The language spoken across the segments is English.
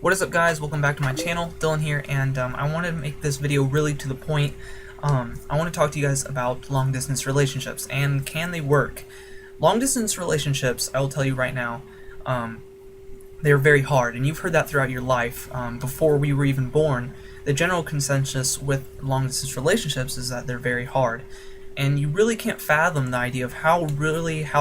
What is up, guys? Welcome back to my channel. Dylan here, and I wanted to make this video really to the point. I want to talk to you guys about long distance relationships and can they work. Long distance relationships, I will tell you right now, they're very hard, and you've heard that throughout your life. Before we were even born, the general consensus with long distance relationships is that they're very hard, and you really can't fathom the idea of how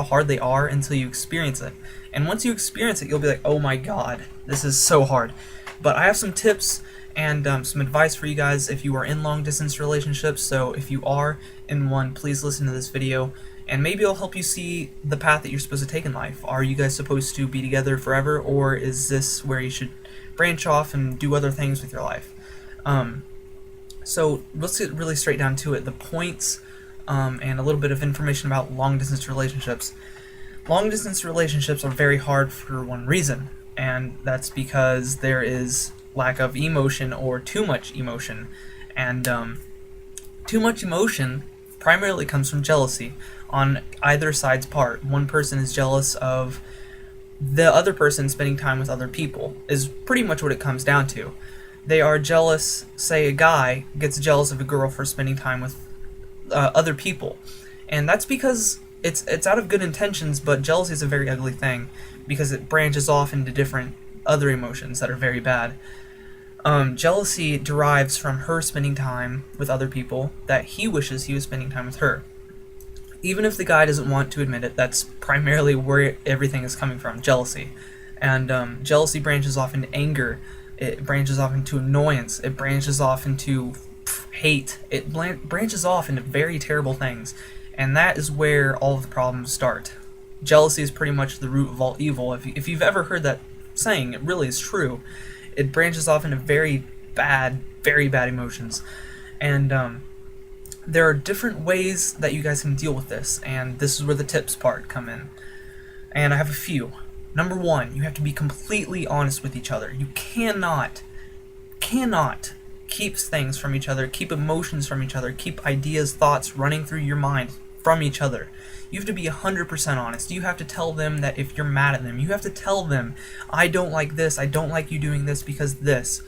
hard they are until you experience it. And once you experience it, you'll be like, oh my god, this is so hard. But I have some tips and some advice for you guys if you are in long distance relationships. So if you are in one, please listen to this video, and maybe it'll help you see the path that you're supposed to take in life. Are you guys supposed to be together forever, or is this where you should branch off and do other things with your life? So let's get really straight down to it. The points and a little bit of information about long distance relationships. Long distance relationships are very hard for one reason, and that's because there is lack of emotion or too much emotion. And too much emotion primarily comes from jealousy on either side's part. One person is jealous of the other person spending time with other people, is pretty much what it comes down to. They are jealous, say a guy gets jealous of a girl for spending time with other people, and that's because it's out of good intentions, but jealousy is a very ugly thing because it branches off into different other emotions that are very bad. Jealousy derives from her spending time with other people that he wishes he was spending time with her. Even if the guy doesn't want to admit it, that's primarily where everything is coming from, jealousy. And jealousy branches off into anger, it branches off into annoyance, it branches off into hate, it branches off into very terrible things. And that is where all of the problems start. Jealousy is pretty much the root of all evil. If you've ever heard that saying, it really is true. It branches off into very bad emotions. And there are different ways that you guys can deal with this, and this is where the tips part come in. And I have a few. Number one, you have to be completely honest with each other. You cannot keep things from each other, keep emotions from each other, keep ideas, thoughts running through your mind from each other. You have to be 100% honest. You have to tell them that if you're mad at them, you have to tell them, I don't like this, I don't like you doing this because this.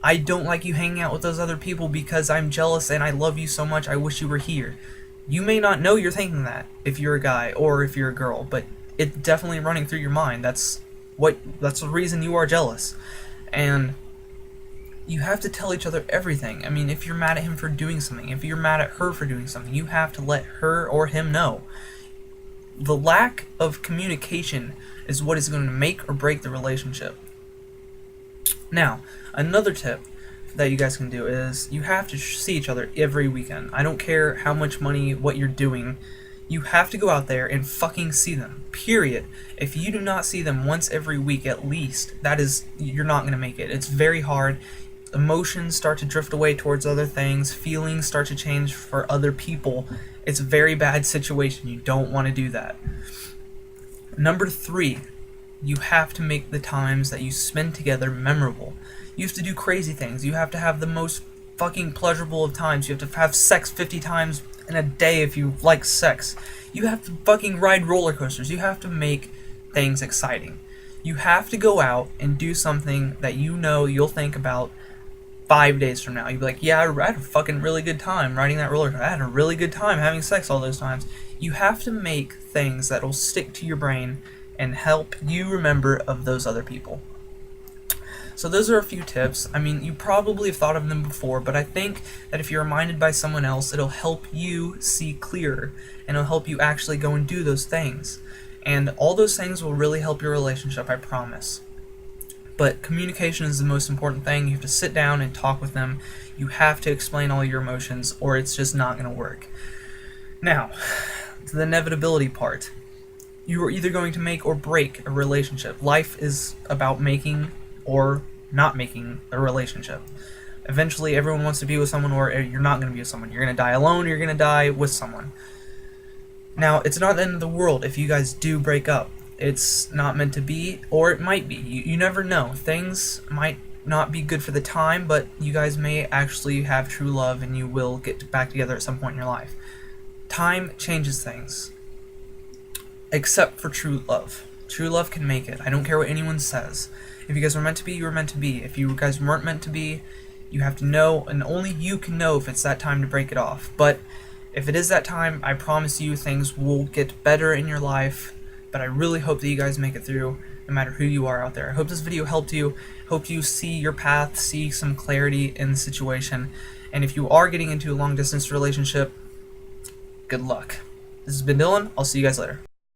I don't like you hanging out with those other people because I'm jealous and I love you so much, I wish you were here. You may not know you're thinking that if you're a guy or if you're a girl, but it's definitely running through your mind. That's the reason you are jealous. And you have to tell each other everything. I mean, if you're mad at him for doing something, if you're mad at her for doing something, you have to let her or him know. The lack of communication is what is going to make or break the relationship. Now, another tip that you guys can do is you have to see each other every weekend. I don't care how much money, what you're doing, you have to go out there and fucking see them, period. If you do not see them once every week at least, you're not going to make it. It's very hard. Emotions start to drift away towards other things, feelings start to change for other people. It's a very bad situation. You don't want to do that. Number three, you have to make the times that you spend together memorable. You have to do crazy things. You have to have the most fucking pleasurable of times. You have to have sex 50 times in a day if you like sex. You have to fucking ride roller coasters. You have to make things exciting. You have to go out and do something that you know you'll think about 5 days from now. You'll be like, yeah, I had a fucking really good time riding that roller coaster. I had a really good time having sex all those times. You have to make things that will stick to your brain and help you remember of those other people. So those are a few tips. I mean, you probably have thought of them before, but I think that if you're reminded by someone else, it'll help you see clearer, and it'll help you actually go and do those things. And all those things will really help your relationship, I promise. But communication is the most important thing. You have to sit down and talk with them. You have to explain all your emotions, or it's just not going to work. Now, to the inevitability part. You are either going to make or break a relationship. Life is about making or not making a relationship. Eventually, everyone wants to be with someone, or you're not going to be with someone. You're going to die alone, or you're going to die with someone. Now, it's not the end of the world if you guys do break up. It's not meant to be, or it might be. You never know. Things might not be good for the time, but you guys may actually have true love and you will get back together at some point in your life. Time changes things. Except for true love. True love can make it. I don't care what anyone says. If you guys were meant to be, you were meant to be. If you guys weren't meant to be, you have to know, and only you can know if it's that time to break it off. But if it is that time, I promise you things will get better in your life. But I really hope that you guys make it through, no matter who you are out there. I hope this video helped you. Hope you see your path, see some clarity in the situation. And if you are getting into a long-distance relationship, good luck. This has been Dylan. I'll see you guys later.